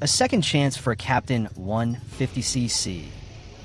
A second chance for Captain 150cc.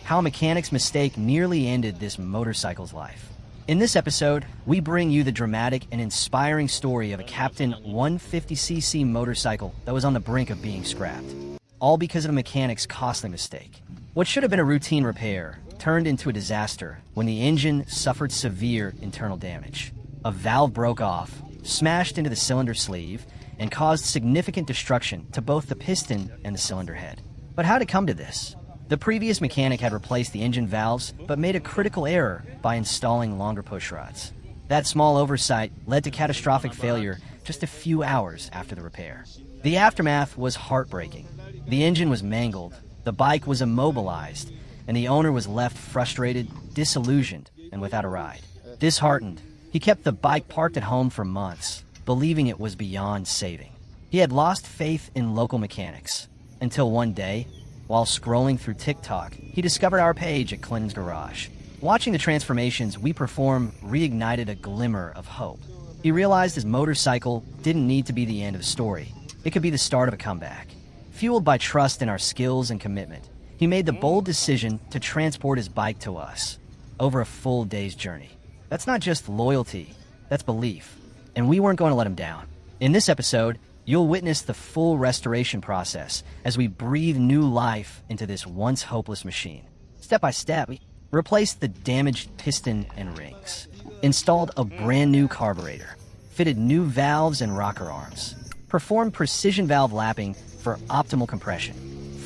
How a mechanic's mistake nearly ended this motorcycle's life. In this episode, we bring you the dramatic and inspiring story of a Captain 150cc motorcycle that was on the brink of being scrapped, all because of a mechanic's costly mistake. What should have been a routine repair turned into a disaster when the engine suffered severe internal damage. A valve broke off, smashed into the cylinder sleeve, and caused significant destruction to both the piston and the cylinder head. But how did it come to this? The previous mechanic had replaced the engine valves, but made a critical error by installing longer push rods. That small oversight led to catastrophic failure just a few hours after the repair. The aftermath was heartbreaking. The engine was mangled, the bike was immobilized, and the owner was left frustrated, disillusioned, and without a ride. Disheartened, he kept the bike parked at home for months, believing it was beyond saving. He had lost faith in local mechanics, until one day, while scrolling through TikTok, he discovered our page at Clinton's Garage. Watching the transformations we perform reignited a glimmer of hope. He realized his motorcycle didn't need to be the end of the story. It could be the start of a comeback. Fueled by trust in our skills and commitment, he made the bold decision to transport his bike to us over a full day's journey. That's not just loyalty, that's belief. And we weren't going to let him down. In this episode, you'll witness the full restoration process as we breathe new life into this once hopeless machine. Step by step, we replaced the damaged piston and rings, installed a brand new carburetor, fitted new valves and rocker arms, performed precision valve lapping for optimal compression,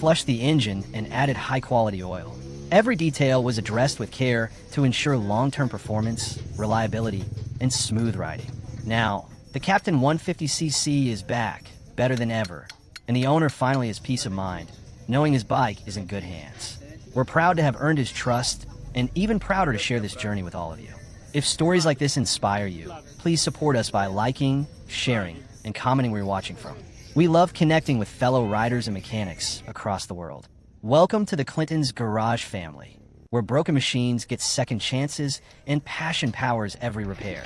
flushed the engine, and added high-quality oil. Every detail was addressed with care to ensure long-term performance, reliability, and smooth riding. Now, the Captain 150cc is back, better than ever, and the owner finally has peace of mind, knowing his bike is in good hands. We're proud to have earned his trust, and even prouder to share this journey with all of you. If stories like this inspire you, please support us by liking, sharing, and commenting where you're watching from. We love connecting with fellow riders and mechanics across the world. Welcome to the Clinton's Garage family, where broken machines get second chances and passion powers every repair.